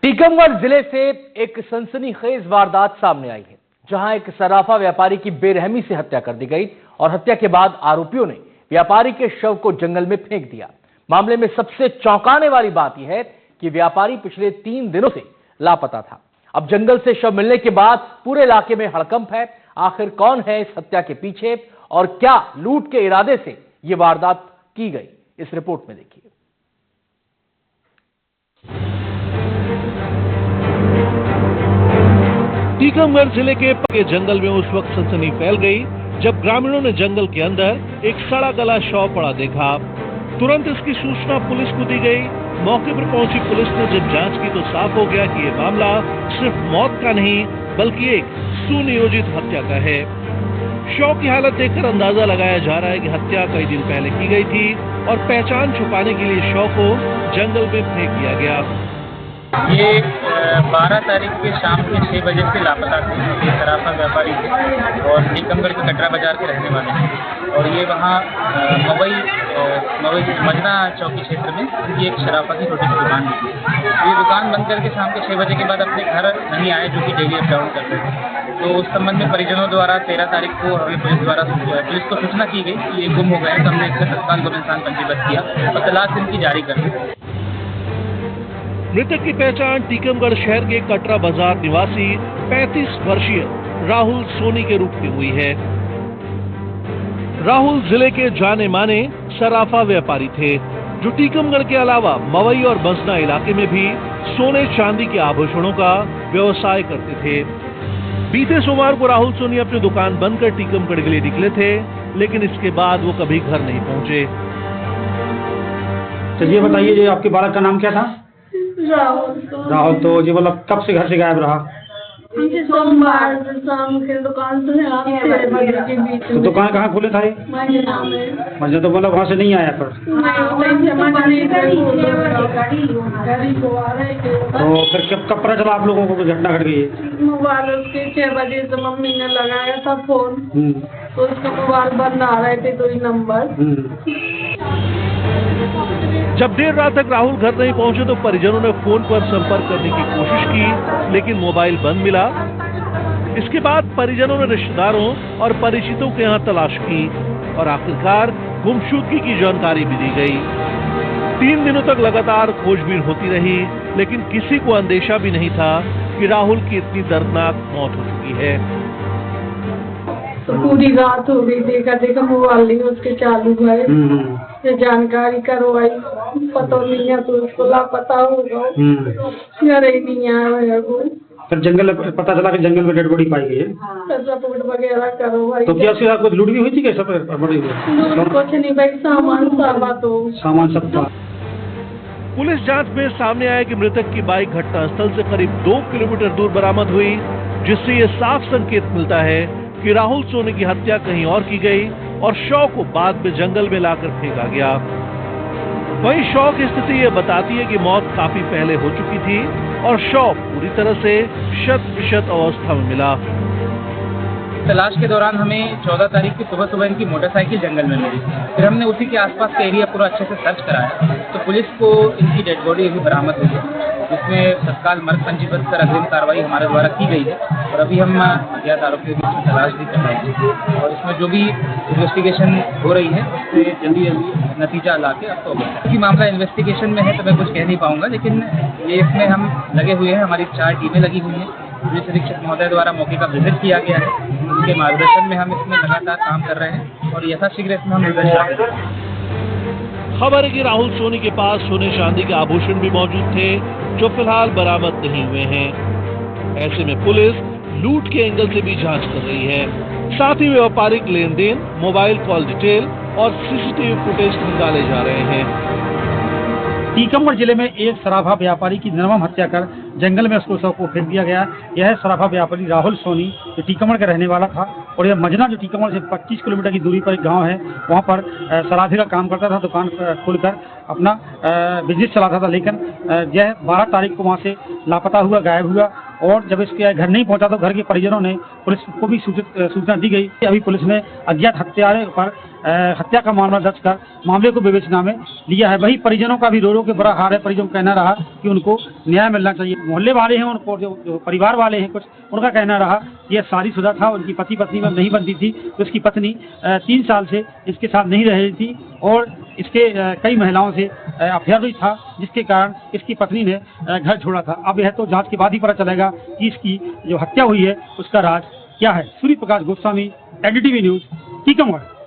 टीकमगढ़ जिले से एक सनसनीखेज वारदात सामने आई है, जहां एक सराफा व्यापारी की बेरहमी से हत्या कर दी गई और हत्या के बाद आरोपियों ने व्यापारी के शव को जंगल में फेंक दिया। मामले में सबसे चौंकाने वाली बात यह है कि व्यापारी पिछले 3 दिनों से लापता था। अब जंगल से शव मिलने के बाद पूरे इलाके में हड़कंप है। आखिर कौन है इस हत्या के पीछे और क्या लूट के इरादे से यह वारदात की गई, इस रिपोर्ट में देखिए। टीकमगढ़ जिले के जंगल में उस वक्त सनसनी फैल गई जब ग्रामीणों ने जंगल के अंदर एक सड़ा गला शव पड़ा देखा। तुरंत इसकी सूचना पुलिस को दी गई। मौके पर पहुंची पुलिस ने जब जांच की तो साफ हो गया कि यह मामला सिर्फ मौत का नहीं बल्कि एक सुनियोजित हत्या का है। शव की हालत देखकर अंदाजा लगाया जा रहा है कि हत्या कई दिन पहले की गई थी और पहचान छुपाने के लिए शव को जंगल में फेंक दिया गया। ये 12 तारीख के शाम के 6 बजे से लापता थे। ये सराफा व्यापारी थे और टीकमगढ़ के कटरा बाजार के रहने वाले हैं और ये वहाँ मवई मजना चौकी क्षेत्र में ये एक सराफा की छोटी सी दुकान थी। ये दुकान बंद करके शाम के 6 बजे के बाद अपने घर नहीं आए, जो कि डेली अप डाउन करते थे। तो उस संबंध में परिजनों द्वारा 13 तारीख को हमें पुलिस को सूचना की गई कि ये गुम हो गए। तो हमने इससे तत्काल गुम इंसान पंजीबद्ध किया और तलाश इनकी जारी कर दी। मृतक की पहचान टीकमगढ़ शहर के कटरा बाजार निवासी 35 वर्षीय राहुल सोनी के रूप में हुई है। राहुल जिले के जाने माने सराफा व्यापारी थे, जो टीकमगढ़ के अलावा मवई और बसना इलाके में भी सोने चांदी के आभूषणों का व्यवसाय करते थे। बीते सोमवार को राहुल सोनी अपनी दुकान बंद कर टीकमगढ़ के लिए निकले थे, लेकिन इसके बाद वो कभी घर नहीं पहुंचे। तो ये बताइए, जो आपके बालक का नाम क्या था? राहुल। तो जी मतलब कब से घर से गायब रहा? सोमवार से शाम के दुकान से 6 बजे के बीच। तो दुकान कहाँ खुले था? मजा। तो मतलब वहाँ से नहीं आया पर? तो फिर कब पता चला आप लोगों को घटना घट गई? मोबाइल उसके 6 बजे से मम्मी ने लगाया था फोन, तो उसका मोबाइल बंद आ रहे थे 2 नंबर। जब देर रात तक राहुल घर नहीं पहुंचे तो परिजनों ने फोन पर संपर्क करने की कोशिश की, लेकिन मोबाइल बंद मिला। इसके बाद परिजनों ने रिश्तेदारों और परिचितों के यहाँ तलाश की और आखिरकार गुमशुदगी की जानकारी भी दी गई। 3 दिनों तक लगातार खोजबीन होती रही, लेकिन किसी को अंदेशा भी नहीं था कि राहुल की इतनी दर्दनाक मौत हो चुकी है। तो पूरी रात हो गई, देखा मोबाइल नहीं उसके चालू है। ये जानकारी करवाई, पता नहीं है तो उसको लापता होगा, घर ही नहीं आया वो। फिर जंगल पता चला कि जंगल में डेड बॉडी पाई गई है। रिपोर्ट वगैरह करवाई। तो क्या उसके साथ कुछ लूट भी हुई थी? कैसे कुछ नहीं भाई, सामान सब था। पुलिस जांच में सामने आया कि मृतक की बाइक घटनास्थल से करीब 2 किलोमीटर दूर बरामद हुई, जिससे ये साफ संकेत मिलता है कि राहुल सोनी की हत्या कहीं और की गई और शव को बाद में जंगल में लाकर फेंका गया। वहीं शव की स्थिति ये बताती है कि मौत काफी पहले हो चुकी थी और शव पूरी तरह से शत-विशत अवस्था में मिला। तलाश के दौरान हमें 14 तारीख की सुबह इनकी मोटरसाइकिल जंगल में मिली। फिर हमने उसी के आसपास का एरिया पूरा अच्छे से सर्च कराया तो पुलिस को इनकी डेड बॉडी भी बरामद हुई है, जिसमें तत्काल मर्ग पंजीबद्ध कर अग्रिम कार्रवाई हमारे द्वारा की गई है और अभी हम अज्ञात आरोपियों की तलाश भी कर रहे हैं और इसमें जो भी इन्वेस्टिगेशन हो रही है उससे जल्दी नतीजा ला के अब तो मामला इन्वेस्टिगेशन में है तो मैं कुछ कह नहीं पाऊंगा, लेकिन ये इसमें हम लगे हुए हैं। हमारी 4 टीमें लगी हुई हैं। पुलिस अधीक्षक महोदय द्वारा मौके का विजिट किया गया है, उनके मार्गदर्शन में हम इसमें लगातार काम कर रहे हैं और यथाशीघ्र इसमें हम निर्देश करेंगे। खबर है कि राहुल सोनी के पास सोने चांदी के आभूषण भी मौजूद थे, जो फिलहाल बरामद नहीं हुए हैं। ऐसे में पुलिस लूट के एंगल से भी जांच कर रही है। साथ ही व्यापारिक लेन देन, मोबाइल कॉल डिटेल और सीसीटीवी फुटेज निकाले जा रहे हैं। टीकमगढ़ जिले में एक सराफा व्यापारी की निर्मम हत्या कर जंगल में उसको शव को फेंक दिया गया। यह सराफा व्यापारी राहुल सोनी जो टीकमगढ़ का रहने वाला था और यह मजना जो टीकमगढ़ से 25 किलोमीटर की दूरी पर एक गांव है, वहां पर सराफी का काम करता था। दुकान खोलकर अपना बिजनेस चलाता था, लेकिन यह 12 तारीख को वहां से लापता हुआ, गायब हुआ और जब इसके घर नहीं पहुंचा तो घर के परिजनों ने पुलिस को भी सूचना दी गई। अभी पुलिस ने अज्ञात हत्यारे पर हत्या का मामला दर्ज कर मामले को विवेचना में लिया है। वही परिजनों का भी रो रो के बुरा हाल है। परिजनों का कहना रहा कि उनको न्याय मिलना चाहिए। मोहल्ले वाले हैं, उनको जो परिवार वाले हैं कुछ, उनका कहना रहा कि यह शादीशुदा था, उनकी पति पत्नी में नहीं बनती थी, तो इसकी पत्नी 3 साल से इसके साथ नहीं रह रही थी और इसके कई महिलाओं से अफेयर भी था, जिसके कारण इसकी पत्नी ने घर छोड़ा था। अब यह तो जांच के बाद ही पता चलेगा कि इसकी जो हत्या हुई है उसका राज क्या है। Surya Prakash Goswami, NDTV news, Tikamgarh.